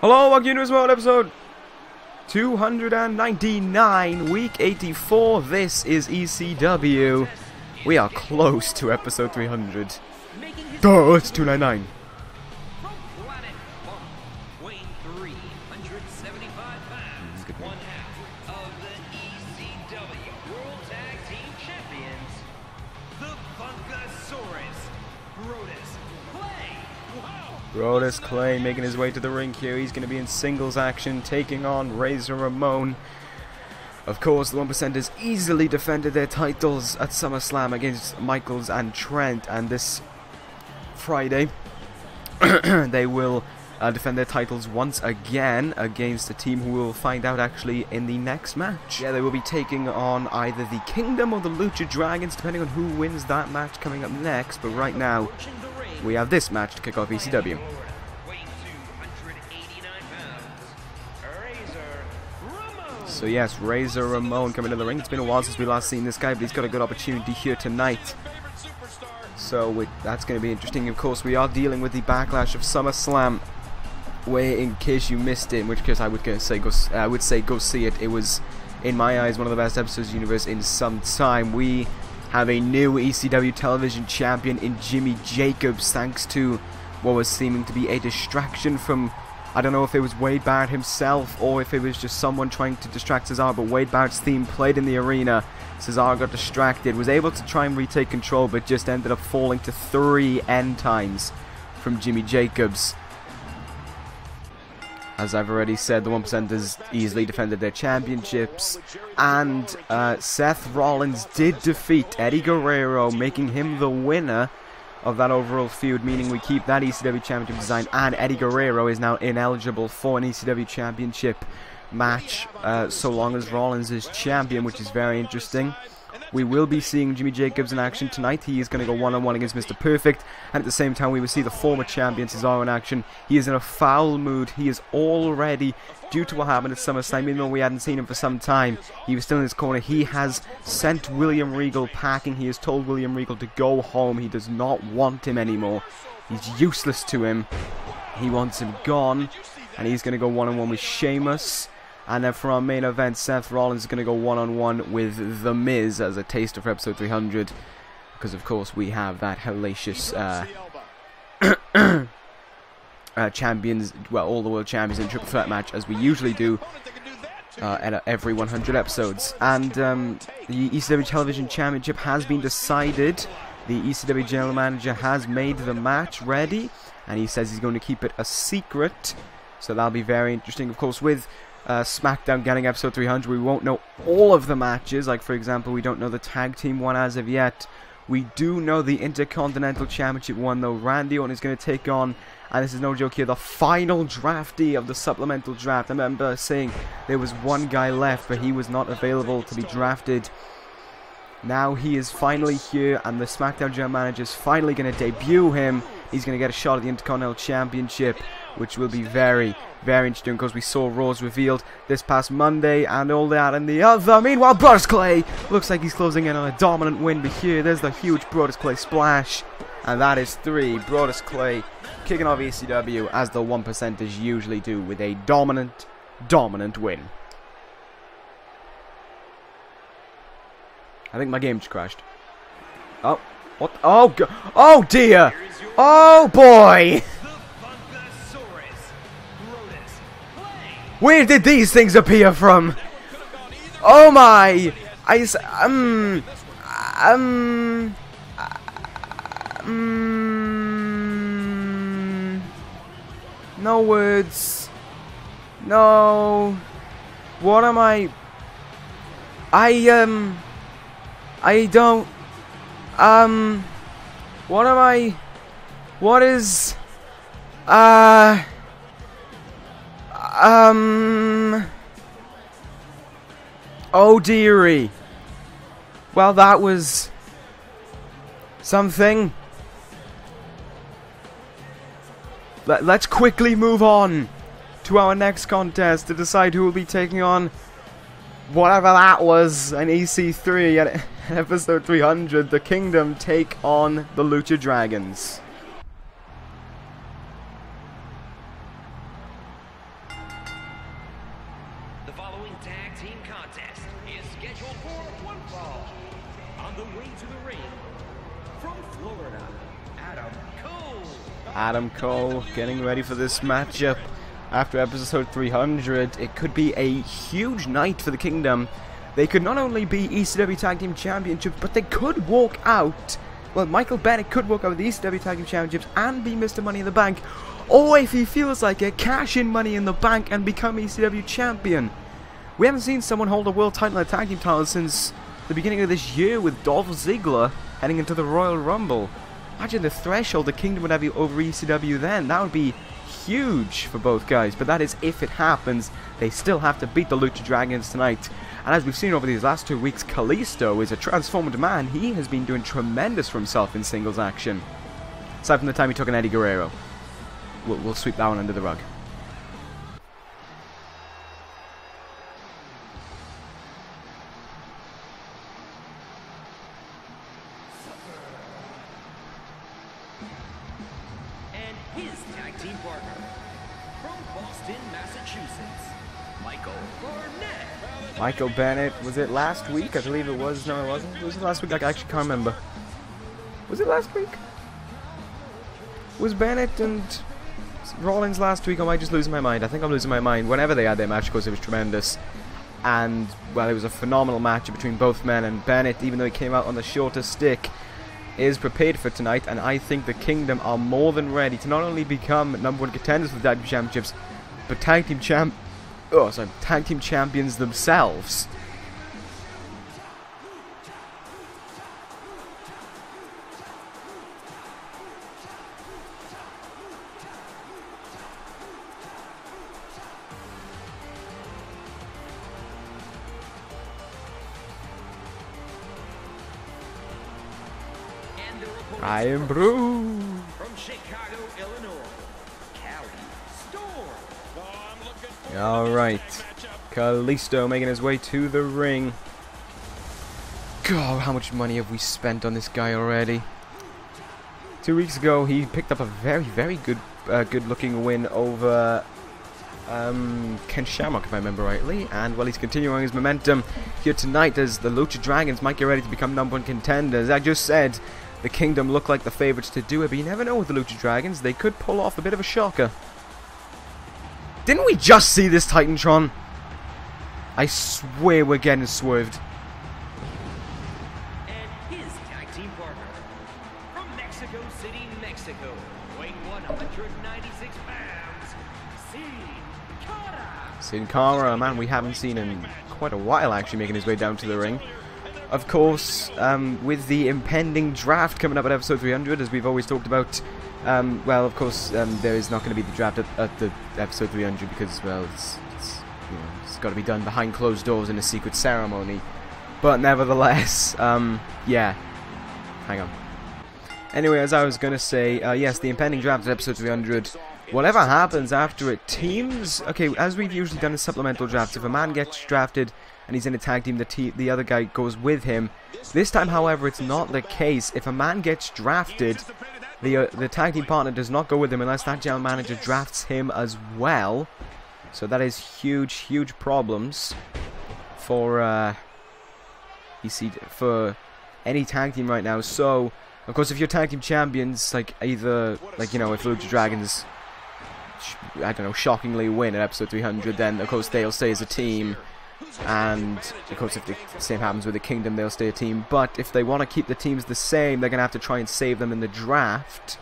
Hello, welcome to Ramon episode 299, week 84. This is ECW. We are close to episode 300. Duh, it's 299. One half of the ECW World Tag Team Champions, the Funkasaurus, Brodus Clay. Wow. Brodus Clay making his way to the ring here. He's going to be in singles action, taking on Ramon. Of course, the 1%ers easily defended their titles at SummerSlam against Michaels and Trent, and this Friday they will defend their titles once again against a team who we'll find out actually in the next match. Yeah, they will be taking on either the Kingdom or the Lucha Dragons, depending on who wins that match coming up next. But right now, we have this match to kick off ECW. So yes, Ramon coming to the ring. It's been a while since we last seen this guy, but he's got a good opportunity here tonight. So that's going to be interesting. Of course, we are dealing with the backlash of SummerSlam, where, in case you missed it, in which case I would say go see it. It was, in my eyes, one of the best episodes of the universe in some time. We have a new ECW television champion in Jimmy Jacobs, thanks to what was seeming to be a distraction from, I don't know if it was Wade Barrett himself or if it was just someone trying to distract Cesaro, but Wade Barrett's theme played in the arena. Cesaro got distracted, was able to try and retake control, but just ended up falling to 3 end times from Jimmy Jacobs. As I've already said, the 1%ers easily defended their championships, and Seth Rollins did defeat Eddie Guerrero, making him the winner of that overall feud, meaning we keep that ECW championship design, and Eddie Guerrero is now ineligible for an ECW championship match so long as Rollins is champion, which is very interesting. We will be seeing Jimmy Jacobs in action tonight. He is going to go one-on-one against Mr. Perfect, and at the same time we will see the former champion Cesaro in action. He is in a foul mood. He is already, due to what happened at SummerSlam, even though we hadn't seen him for some time, he was still in his corner. He has sent William Regal packing. He has told William Regal to go home. He does not want him anymore. He's useless to him. He wants him gone, and he's going to go one-on-one with Sheamus. And then for our main event, Seth Rollins is going to go one-on-one with The Miz as a taster for episode 300. Because, of course, we have that hellacious champions, well, all the world champions in a triple threat match, as we usually do at every 100 episodes. And the ECW Television Championship has been decided. The ECW General Manager has made the match ready, and he says he's going to keep it a secret. So that'll be very interesting. Of course, with SmackDown getting episode 300, we won't know all of the matches. Like, for example, we don't know the tag team one as of yet. We do know the Intercontinental Championship one, though. Randy Orton is going to take on, and this is no joke here, the final draftee of the supplemental draft. I remember saying there was one guy left, but he was not available to be drafted. Now he is finally here, and the SmackDown General Manager is finally going to debut him. He's going to get a shot at the Intercontinental Championship, which will be very, very interesting, because we saw Raw's revealed this past Monday and all that and the other. Meanwhile, Brodus Clay looks like he's closing in on a dominant win, but here, there's the huge Brodus Clay splash, and that is 3. Brodus Clay kicking off ECW as the 1%ers usually do, with a dominant win. I think my game just crashed. Oh, what? Oh, oh dear! Oh boy! Where did these things appear from? Oh my! No words. No. What am I don't. What am I? What is? Oh dearie. Well, that was something. Let's quickly move on to our next contest to decide who will be taking on whatever that was, an EC3 at episode 300. The Kingdom take on the Lucha Dragons. The following tag team contest is scheduled for one fall. On the way to the ring, from Florida, Adam Cole. Adam Cole getting ready for this matchup after episode 300. It could be a huge night for the Kingdom. They could not only be ECW Tag Team Championships, but they could walk out. Well, Michael Bennett could walk out with the ECW Tag Team Championships and be Mr. Money in the Bank. Or if he feels like it, cash in Money in the Bank and become ECW Champion. We haven't seen someone hold a world title and a tag team title since the beginning of this year with Dolph Ziggler heading into the Royal Rumble. Imagine the threshold the Kingdom would have over ECW then. That would be huge for both guys. But that is if it happens. They still have to beat the Lucha Dragons tonight. And as we've seen over these last 2 weeks, Kalisto is a transformed man. He has been doing tremendous for himself in singles action. Aside from the time he took an Eddie Guerrero. We'll sweep that one under the rug. And his tag team partner, from Boston, Massachusetts, Michael Barnett. Michael Bennett, was it last week? I believe it was. No, it wasn't. Was it last week? I actually can't remember. Was it last week? Was Bennett and Rollins last week? Or am I just losing my mind? I think I'm losing my mind. Whenever they had their match, of course, it was tremendous. And, well, it was a phenomenal match between both men. And Bennett, even though he came out on the shorter stick, is prepared for tonight. And I think the Kingdom are more than ready to not only become #1 contenders for the tag team championships, but tag team champions themselves. I am Brew. From Chicago, Illinois, Cali Storm. Alright. Kalisto making his way to the ring. God, how much money have we spent on this guy already? 2 weeks ago, he picked up a very, very good-looking win over Ken Shamrock, if I remember rightly. And, well, he's continuing his momentum here tonight as the Lucha Dragons might get ready to become #1 contenders. I just said the Kingdom look like the favourites to do it, but you never know with the Lucha Dragons. They could pull off a bit of a shocker. Didn't we just see this Titantron? I swear we're getting swerved. And his tag team partner, from Mexico City, Mexico, weighing 196 pounds, Sin Cara, a man we haven't seen in quite a while, actually, making his way down to the ring. Of course, with the impending draft coming up at episode 300, as we've always talked about, well, of course, there is not going to be the draft at the episode 300 because, well, it's got to be done behind closed doors in a secret ceremony. But nevertheless, yeah. Hang on. Anyway, as I was going to say, yes, the impending draft at episode 300. Whatever happens after it, teams... Okay, as we've usually done in supplemental drafts, if a man gets drafted and he's in a tag team, the other guy goes with him. This time, however, it's not the case. If a man gets drafted, the tag team partner does not go with him unless that general manager drafts him as well. So that is huge, huge problems for for any tag team right now. So, of course, if you're tag team champions, like either, like, you know, if Lucha Dragons, I don't know, shockingly win at episode 300, then of course they'll stay as a team. And of course, if the same happens with the Kingdom, they'll stay a team. But if they want to keep the teams the same, they're gonna have to try and save them in the draft,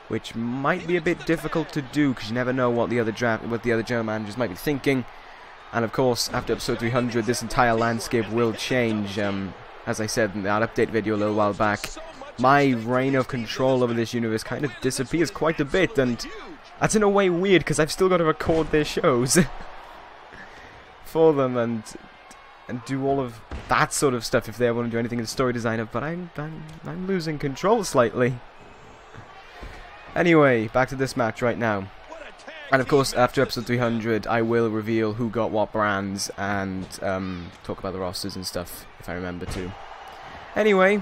which might be a bit difficult to do because you never know what the other general managers might be thinking. And of course, after episode 300, this entire landscape will change. As I said in that update video a little while back, my reign of control over this universe kind of disappears quite a bit, and that's in a way weird because I've still got to record their shows for them and do all of that sort of stuff if they want to do anything in the story design. But I'm losing control slightly. Anyway, back to this match right now. And of course, after episode 300, I will reveal who got what brands and talk about the rosters and stuff, if I remember to. Anyway,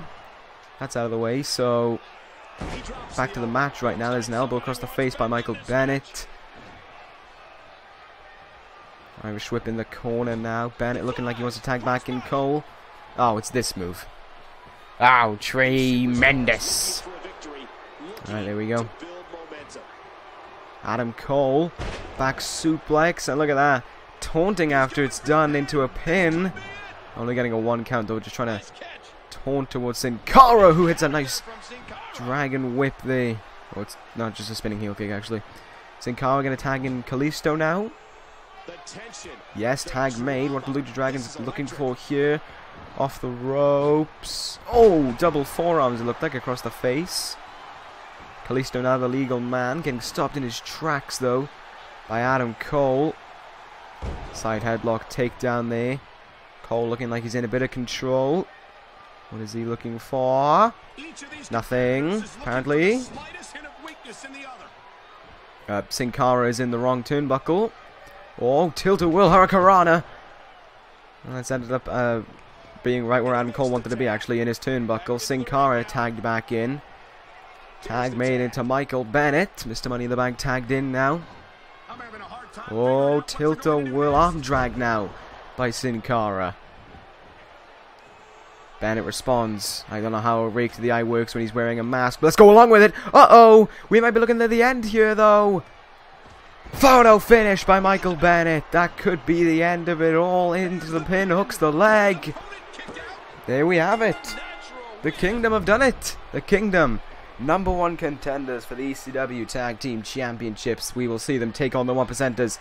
that's out of the way, so back to the match right now. There's an elbow across the face by Michael Bennett. Irish whip in the corner now. Bennett looking like he wants to tag back in Cole. Oh, it's this move. Oh, tremendous. Alright, there we go. Adam Cole. Back suplex. And look at that. Taunting after it's done into a pin. Only getting a 1 count though. Just trying to taunt towards Sin Cara, who hits a nice dragon whip there. Oh, it's not just a spinning heel kick actually. Sin Cara going to tag in Kalisto now. Yes, tag made. What the Lucha Dragon's looking for here. Off the ropes. Oh, double forearms it looked like across the face. Kalisto now the legal man. Getting stopped in his tracks though by Adam Cole. Side headlock takedown there. Cole looking like he's in a bit of control. What is he looking for? Nothing, apparently. Sin Cara is in the wrong turnbuckle. Oh, tilt-a-whirl hurricanrana. Well, that's ended up being right where Adam Cole wanted to be, actually, in his turnbuckle. Sin Cara tagged back in. Tag made into Michael Bennett. Mr. Money in the Bank tagged in now. Oh, tilt-a-whirl arm drag now by Sin Cara. Bennett responds. I don't know how a rake to the eye works when he's wearing a mask, but let's go along with it. Uh-oh! We might be looking at the end here, though. Photo finish by Michael Bennett. That could be the end of it all. Into the pin, hooks the leg. There we have it. The Kingdom have done it. The Kingdom, #1 contenders for the ECW Tag Team Championships. We will see them take on the 1%ers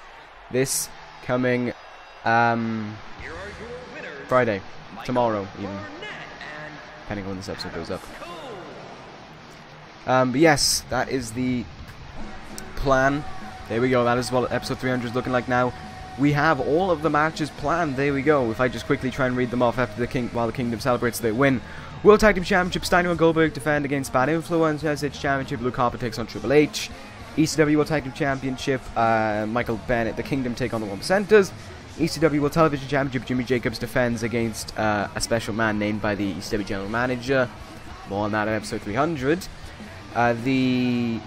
this coming Friday. Tomorrow, even. Depending on when this episode goes up. But yes, that is the plan. There we go. That is what episode 300 is looking like now. We have all of the matches planned. There we go. If I just quickly try and read them off after while the Kingdom celebrates their win. World Tag Team Championship, Steiner and Goldberg defend against Bad Influence. SH Championship, Luke Harper takes on Triple H. ECW World Tag Team Championship, Michael Bennett, the Kingdom take on the 1%ers. ECW World Television Championship, Jimmy Jacobs defends against a special man named by the ECW General Manager. More on that in episode 300. The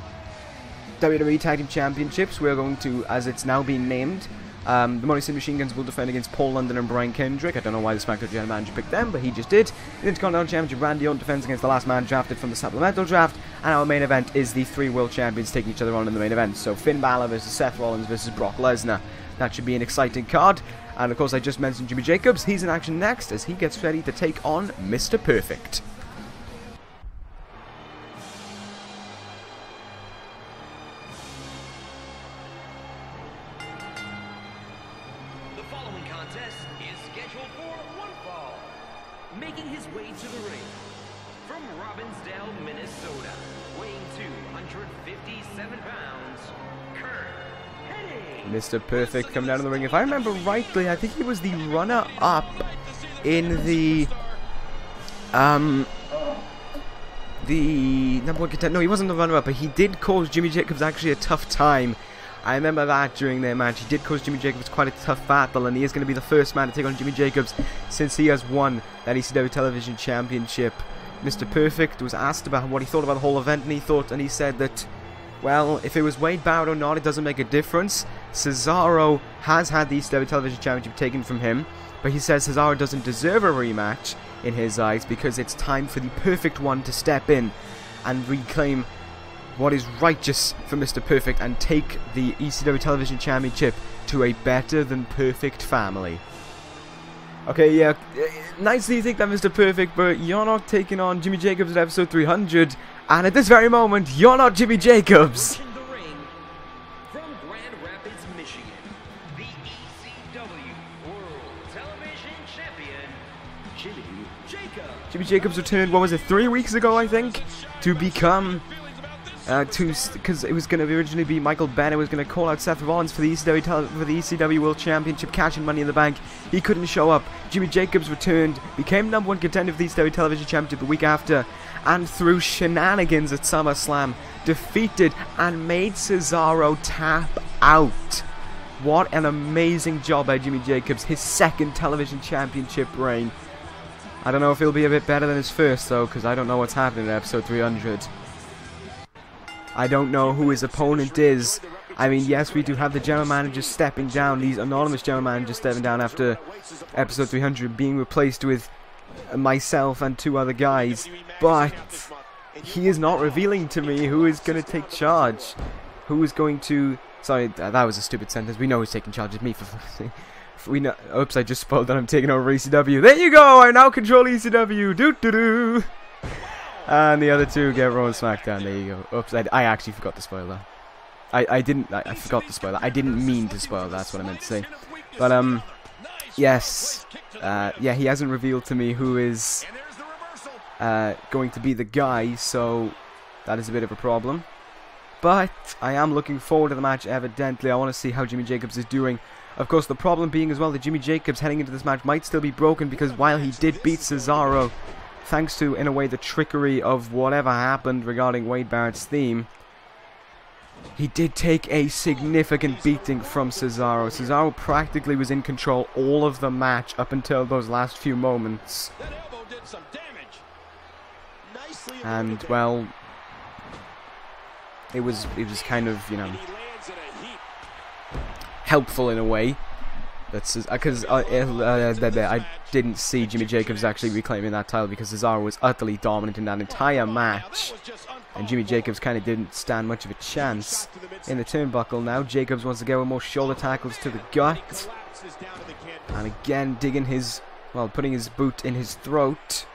WWE Tag Team Championships, we're going to, as it's now been named, the Money City Machine Guns will defend against Paul London and Brian Kendrick. I don't know why the SmackDown General Manager picked them, but he just did. The Intercontinental Championship, Randy Orton defends against the last man drafted from the supplemental draft. And our main event is the 3 world champions taking each other on in the main event. So Finn Balor versus Seth Rollins versus Brock Lesnar. That should be an exciting card. And of course, I just mentioned Jimmy Jacobs. He's in action next as he gets ready to take on Mr. Perfect. The following contest is scheduled for one fall. Making his way to the ring from Robbinsdale, Minnesota, weighing 257 pounds, Kurt. Mr. Perfect coming down to the ring. If I remember rightly, I think he was the runner-up in the #1 contender. No, he wasn't the runner-up, but he did cause Jimmy Jacobs actually a tough time. I remember that during their match. He did cause Jimmy Jacobs quite a tough battle, and he is going to be the first man to take on Jimmy Jacobs since he has won that ECW Television Championship. Mr. Perfect was asked about what he thought about the whole event, and he said that, well, if it was Wade Barrett or not, it doesn't make a difference. Cesaro has had the ECW Television Championship taken from him, but he says Cesaro doesn't deserve a rematch in his eyes because it's time for the perfect one to step in and reclaim what is righteous for Mr. Perfect and take the ECW Television Championship to a better than perfect family. Okay, yeah, nicely you think that, Mr. Perfect, but you're not taking on Jimmy Jacobs at episode 300, and at this very moment, you're not Jimmy Jacobs! In the ring, from Grand Rapids, Michigan, the ECW World Television Champion, Jimmy Jacobs. Jimmy Jacobs returned, what was it, 3 weeks ago, I think, to become... because it was going to originally be Michael Bennett was going to call out Seth Rollins for the ECW World Championship, catching Money in the Bank. He couldn't show up. Jimmy Jacobs returned, became #1 contender for the ECW Television Championship the week after, and through shenanigans at SummerSlam, defeated and made Cesaro tap out. What an amazing job by Jimmy Jacobs, his 2nd television championship reign. I don't know if he'll be a bit better than his first, though, because I don't know what's happening in episode 300. I don't know who his opponent is I mean, yes, we do have the general managers stepping down, these anonymous general managers stepping down after episode 300, being replaced with myself and 2 other guys, but he is not revealing to me who is going to take charge. Who is going to... Sorry, that was a stupid sentence. We know who's taking charge of me, for we know... Oops, I just spoiled that I'm taking over ECW. There you go! I now control ECW! Doo-doo-doo! And the other 2 get Raw and SmackDown. There you go. Oops, I actually forgot to spoil that. I forgot to spoil that. I didn't mean to spoil that. That's what I meant to say. But, yes. Yeah, he hasn't revealed to me who is going to be the guy, so that is a bit of a problem. But I am looking forward to the match, evidently. I want to see how Jimmy Jacobs is doing. Of course, the problem being as well that Jimmy Jacobs heading into this match might still be broken, because while he did beat Cesaro, thanks to, in a way, the trickery of whatever happened regarding Wade Barrett's theme, he did take a significant beating from Cesaro. Cesaro practically was in control all of the match up until those last few moments. And, well, it was kind of, you know, helpful in a way. That's because I didn't see Jimmy Jacobs actually reclaiming that title, because Cesaro was utterly dominant in that entire match, and Jimmy Jacobs kind of didn't stand much of a chance in the turnbuckle. Now Jacobs wants to go with more shoulder tackles to the gut, and again digging his, well, putting his boot in his throat.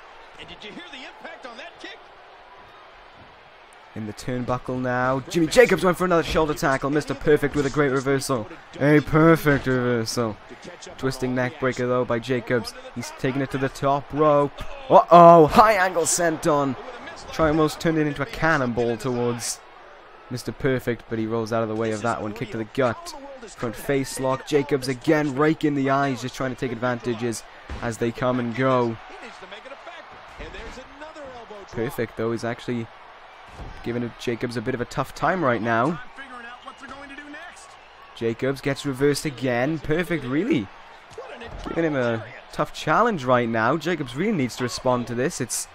In the turnbuckle now. Jimmy Jacobs went for another shoulder tackle. Mr. Perfect with a great reversal. A perfect reversal. Twisting neck breaker though by Jacobs. He's taking it to the top rope. Uh-oh! High angle sent on. Try almost turned it into a cannonball towards Mr. Perfect, but he rolls out of the way of that one. Kick to the gut. Front face lock. Jacobs again raking the eyes, just trying to take advantages as they come and go. Perfect though is actually giving Jacobs a bit of a tough time right now. Jacobs gets reversed again. Perfect really giving him a tough challenge right now. Jacobs really needs to respond to this. It's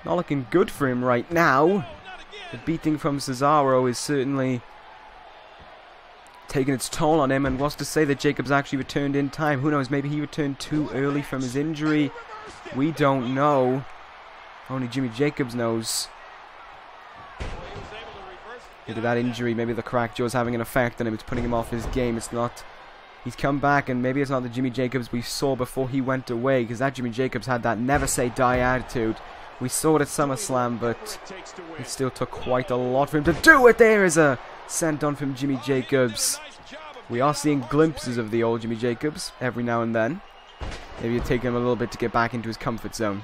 not looking good for him right now. The beating from Cesaro is certainly taking its toll on him, and what's to say that Jacobs actually returned in time? Who knows, maybe he returned too early from his injury. We don't know. Only Jimmy Jacobs knows. Look at that injury. Maybe the cracked jaw's having an effect on him. It's putting him off his game. It's not. He's come back, and maybe it's not the Jimmy Jacobs we saw before he went away, because that Jimmy Jacobs had that never say die attitude. We saw it at SummerSlam, but it still took quite a lot for him to do it. There is a sent on from Jimmy Jacobs. We are seeing glimpses of the old Jimmy Jacobs every now and then. Maybe it'll take him a little bit to get back into his comfort zone.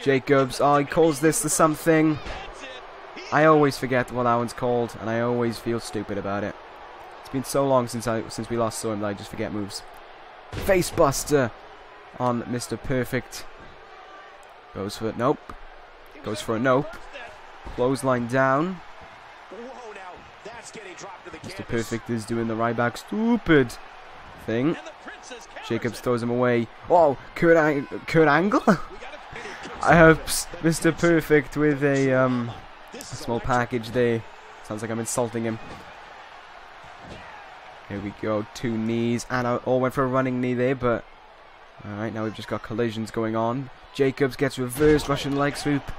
Jacobs, oh, he calls this the something. I always forget what that one's called, and I always feel stupid about it. It's been so long since we last saw him that I just forget moves. Face buster on Mr. Perfect. Goes for it. Nope. Goes for a nope. Clothesline down. Mr. Perfect is doing the Ryback stupid thing. Jacobs throws him away. Oh, Kurt Angle? I have Mr. Perfect with a small package there. Sounds like I'm insulting him. Here we go. 2 knees. And I all went for a running knee there, but alright, now we've just got collisions going on. Jacobs gets reversed Russian leg swoop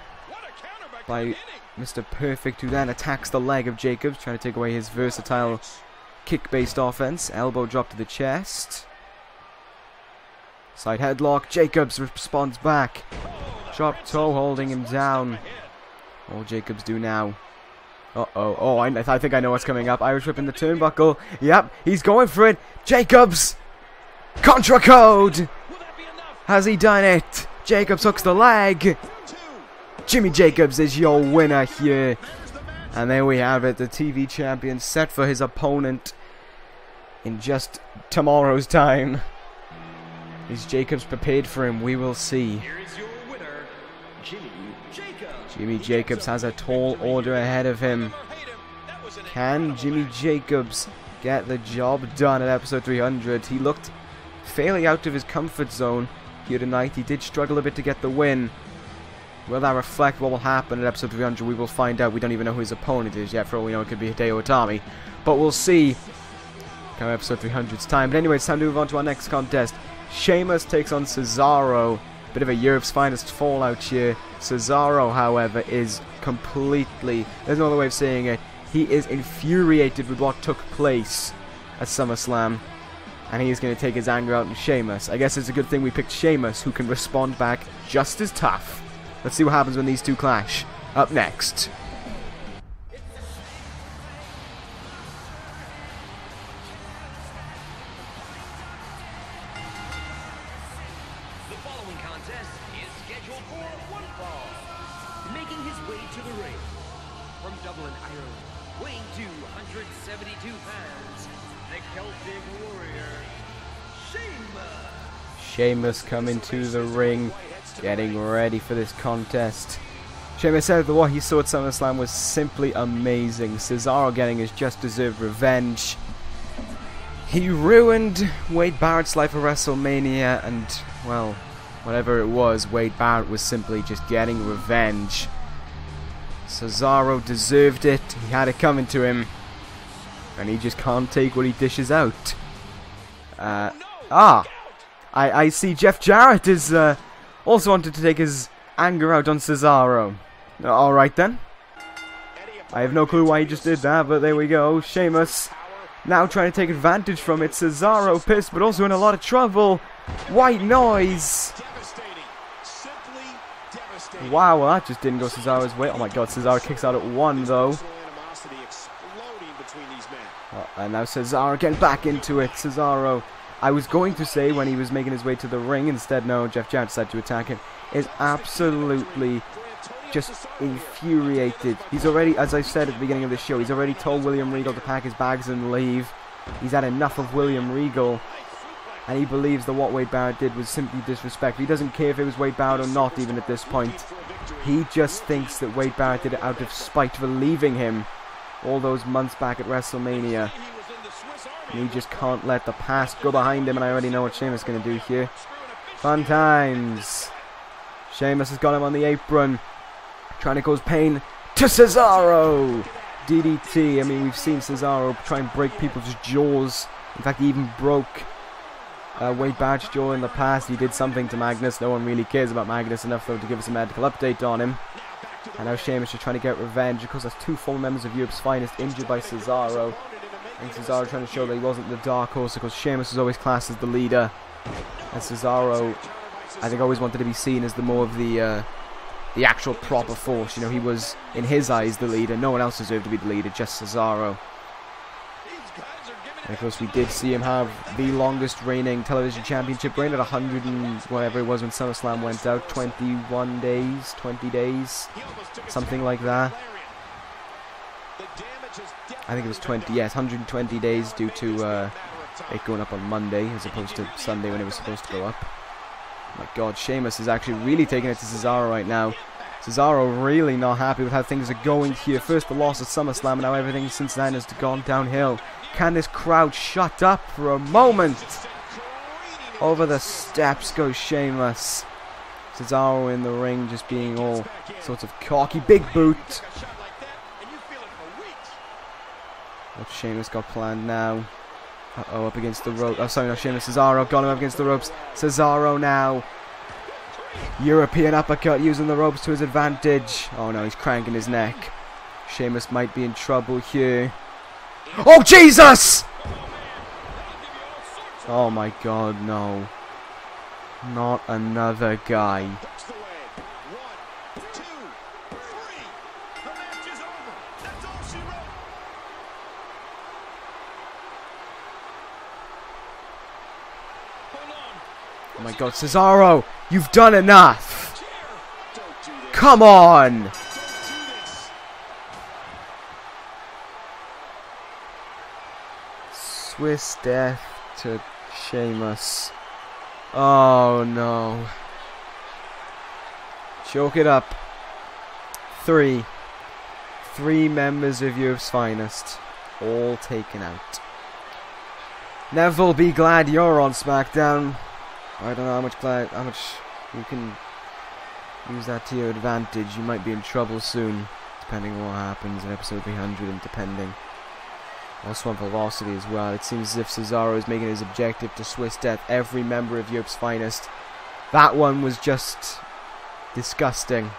by Mr. Perfect, who then attacks the leg of Jacobs, trying to take away his versatile kick-based offense. Elbow drop to the chest. Side headlock. Jacobs responds back. Drop toe holding him down. All Jacobs do now. Uh-oh. Oh, I think I know what's coming up. Irish whip in the turnbuckle. Yep, he's going for it. Jacobs! Contra code! Has he done it? Jacobs hooks the leg. Jimmy Jacobs is your winner here. And there we have it. The TV champion set for his opponent in just tomorrow's time. Is Jacobs prepared for him? We will see. Jimmy Jacobs has a tall order ahead of him. Can Jimmy Jacobs get the job done at episode 300? He looked fairly out of his comfort zone here tonight. He did struggle a bit to get the win. Will that reflect what will happen at episode 300? We will find out. We don't even know who his opponent is yet. For all we know, it could be Hideo Itami. But we'll see come episode 300's time. But anyway, it's time to move on to our next contest. Sheamus takes on Cesaro. Bit of a Europe's finest fallout here. Cesaro, however, is completely... there's no other way of saying it. He is infuriated with what took place at SummerSlam. And he is going to take his anger out on Sheamus. I guess it's a good thing we picked Sheamus, who can respond back just as tough. Let's see what happens when these two clash. Up next. The following contest is scheduled for one fall. Making his way to the ring from Dublin, Ireland, weighing 272 pounds, the Celtic Warrior, Sheamus. Sheamus coming to the ring, getting ready for this contest. Sheamus said that what he saw at SummerSlam was simply amazing. Cesaro getting his just deserved revenge. He ruined Wade Barrett's life at WrestleMania, and, well, whatever it was, Wade Barrett was simply just getting revenge. Cesaro deserved it. He had it coming to him, and he just can't take what he dishes out. I see Jeff Jarrett is also wanted to take his anger out on Cesaro. Alright then. I have no clue why he just did that, but there we go. Sheamus now trying to take advantage from it. Cesaro pissed, but also in a lot of trouble. White noise. Wow, well that just didn't go Cesaro's way. Oh my god, Cesaro kicks out at 1 though. And now Cesaro getting back into it. Cesaro, I was going to say when he was making his way to the ring, instead no, Jeff Jarrett decided to attack him, is absolutely just infuriated. He's already, as I said at the beginning of the show, he's already told William Regal to pack his bags and leave. He's had enough of William Regal, and he believes that what Wade Barrett did was simply disrespect. He doesn't care if it was Wade Barrett or not, even at this point. He just thinks that Wade Barrett did it out of spite for leaving him all those months back at WrestleMania. And he just can't let the past go behind him, and I already know what Sheamus is going to do here. Fun times. Sheamus has got him on the apron, trying to cause pain to Cesaro. DDT. I mean, we've seen Cesaro try and break people's jaws. In fact, he even broke Wade Barrett's jaw in the past. He did something to Magnus. No one really cares about Magnus enough, though, to give us a medical update on him. And now Sheamus is trying to get revenge. Of course, that's 2 former members of Europe's finest injured by Cesaro. And Cesaro trying to show that he wasn't the dark horse, because Sheamus was always classed as the leader. And Cesaro, I think, always wanted to be seen as the more of the actual proper force. You know, he was, in his eyes, the leader. No one else deserved to be the leader, just Cesaro. And of course, we did see him have the longest reigning television championship reign at 100 and whatever it was when SummerSlam went out. 21 days, 20 days, something like that. I think it was 20, yes, 120 days due to it going up on Monday as opposed to Sunday when it was supposed to go up. Oh my god, Sheamus is actually really taking it to Cesaro right now. Cesaro really not happy with how things are going here. First the loss at SummerSlam, and now everything since then has gone downhill. Can this crowd shut up for a moment? Over the steps goes Sheamus. Cesaro in the ring just being all sorts of cocky. Big boot. What's Sheamus got planned now? Uh-oh, up against the rope. Oh, sorry, no, Sheamus. Cesaro got him up against the ropes. Cesaro now. European uppercut using the ropes to his advantage. Oh no, he's cranking his neck. Sheamus might be in trouble here. Oh, Jesus! Oh my god, no. Not another guy. Oh my god, Cesaro, you've done enough. Come on. Swiss death to Sheamus. Oh no. Choke it up. 3 members of Europe's finest, all taken out. Neville, be glad you're on SmackDown. I don't know how much you can Use that to your advantage. You might be in trouble soon, depending on what happens in episode 300 and depending. Also on velocity as well. It seems as if Cesaro is making his objective to Swiss Death every member of Europe's finest. That one was just disgusting.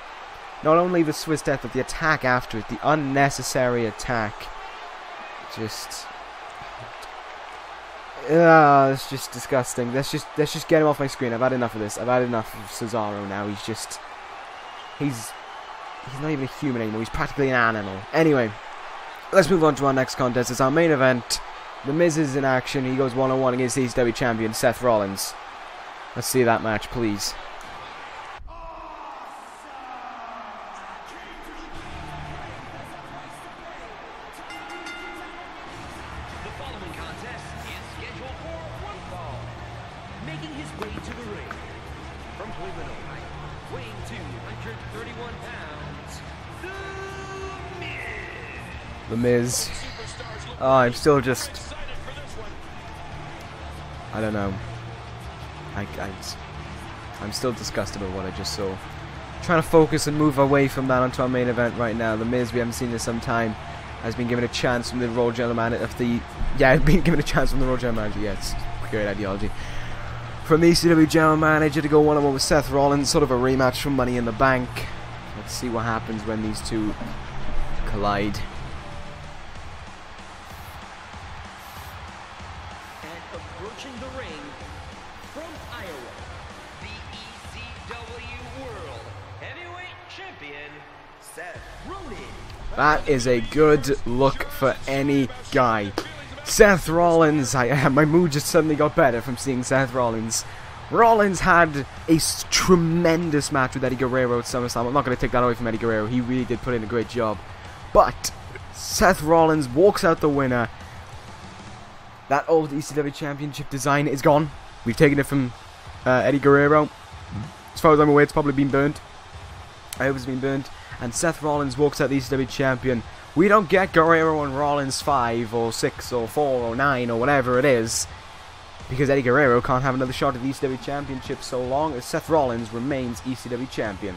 Not only the Swiss Death, but the attack after it. The unnecessary attack. Just... it's just disgusting. Let's just get him off my screen. I've had enough of this. I've had enough of Cesaro now. He's not even a human anymore. He's practically an animal. Anyway, let's move on to our next contest. It's our main event. The Miz is in action. He goes one-on-one against the ECW champion, Seth Rollins. Let's see that match, please. The following contest is scheduled for one fall. Making his way to the ring from Cleveland, Ohio, weighing 231 pounds, The Miz. The Miz. Oh, I'm still just... I don't know. I'm still disgusted with what I just saw. Trying to focus and move away from that onto our main event right now. The Miz, we haven't seen this some time, has been given a chance from the Raw General Manager of the... Yeah, been given a chance from the Raw General Manager. Yeah, it's great ideology. From the ECW General Manager to go one-on-one with Seth Rollins, sort of a rematch from Money in the Bank. Let's see what happens when these two collide. And approaching the ring from Iowa, the ECW World Heavyweight Champion, Seth Rollins. That is a good look for any guy. Seth Rollins, my mood just suddenly got better from seeing Seth Rollins. Rollins had a tremendous match with Eddie Guerrero at SummerSlam. I'm not going to take that away from Eddie Guerrero. He really did put in a great job. But Seth Rollins walks out the winner. That old ECW Championship design is gone. We've taken it from Eddie Guerrero. As far as I'm aware, it's probably been burnt. I hope it's been burnt. And Seth Rollins walks out the ECW Champion. We don't get Guerrero and Rollins 5 or 6 or 4 or 9 or whatever it is, because Eddie Guerrero can't have another shot at the ECW Championship so long as Seth Rollins remains ECW Champion.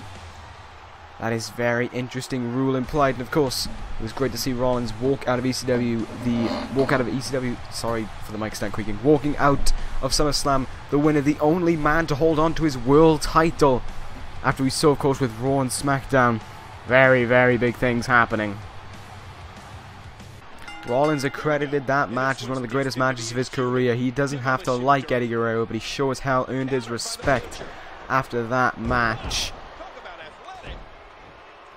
That is very interesting rule implied, and of course, it was great to see Rollins walk out of ECW, sorry for the mic stand creaking, walking out of SummerSlam, the winner, the only man to hold on to his world title, after we saw, of course, with Raw and SmackDown, very, very big things happening. Rollins accredited that match as one of the greatest matches of his career. He doesn't have to like Eddie Guerrero, but he sure as hell earned his respect after that match.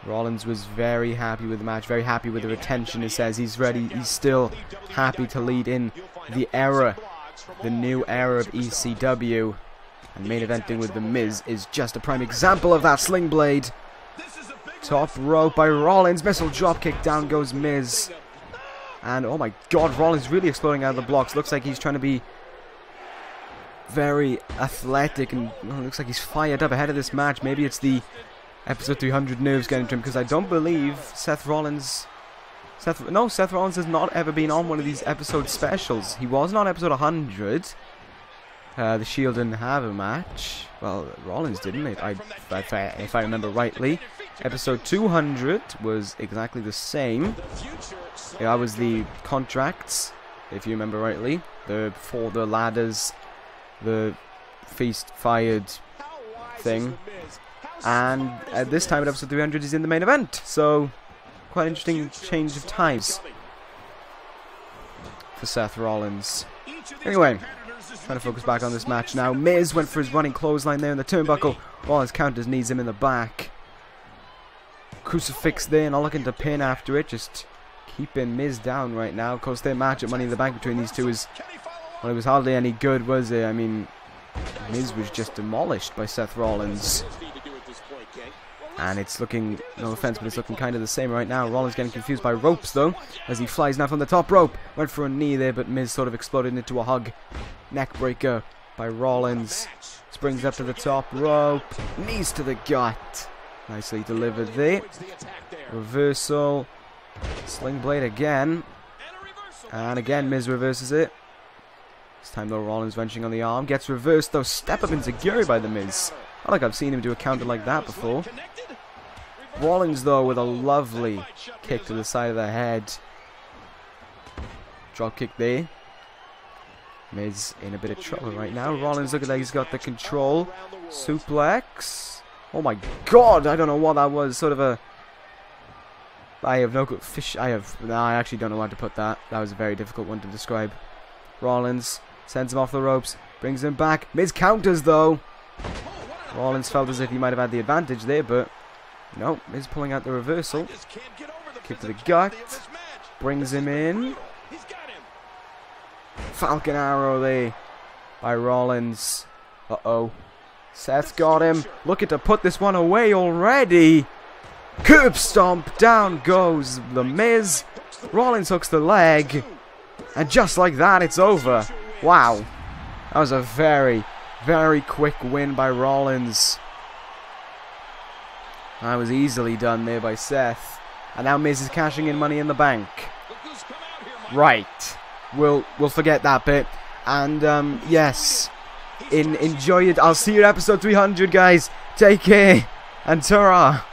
Rollins was very happy with the match, very happy with the retention. He says he's ready, he's still happy to lead in the era, the new era of ECW. And main eventing with The Miz is just a prime example of that. Sling blade. Top rope by Rollins, missile dropkick, down goes Miz. And oh my god, Rollins really exploding out of the blocks. Looks like he's trying to be very athletic and looks like he's fired up ahead of this match. Maybe it's the episode 300 nerves getting to him, because I don't believe Seth Rollins has not ever been on one of these episode specials. He wasn't on episode 100. The Shield didn't have a match. Well, Rollins didn't, if I remember rightly. Episode 200 was exactly the same. Yeah, that was the contracts, if you remember rightly. For the ladders, the feast fired thing. And at this time at episode 300 he's in the main event. So, quite interesting change of times for Seth Rollins. Anyway, trying to focus back on this match now. Miz went for his running clothesline there in the turnbuckle. Rollins counters, knees him in the back. Crucifix there, not looking to pin after it. Just keeping Miz down right now. Of course, their match at Money in the Bank between these two is... well, it was hardly any good, was it? I mean, Miz was just demolished by Seth Rollins. And it's looking, no offense, but it's looking kind of the same right now. Rollins getting confused by ropes, though, as he flies now from the top rope. Went for a knee there, but Miz sort of exploded into a hug. Neck breaker by Rollins. Springs up to the top rope. Knees to the gut. Nicely delivered there. Reversal. Sling blade again. And again, Miz reverses it. This time, though, Rollins wrenching on the arm. Gets reversed, though. Step up into Guri by the Miz. Not like I've seen him do a counter like that before. Rollins, though, with a lovely kick to the side of the head. Drop kick there. Miz in a bit of trouble right now. Rollins looking like he's got the control. Suplex. Oh my god, I don't know what that was. Sort of a... I have no fish. No, I actually don't know how to put that. That was a very difficult one to describe. Rollins sends him off the ropes. Brings him back. Miz counters, though. Rollins felt as if he might have had the advantage there, but... No, Miz pulling out the reversal. Kick to the gut. Brings him in. Falcon Arrow there by Rollins. Uh-oh. Seth got him. Looking to put this one away already. Curb stomp. Down goes the Miz. Rollins hooks the leg. And just like that, it's over. Wow. That was a very, very quick win by Rollins. That was easily done there by Seth. And now Miz is cashing in Money in the Bank. Right. We'll forget that bit. And, yes. Enjoy it. I'll see you at episode 300, guys. Take care. And ta-ra.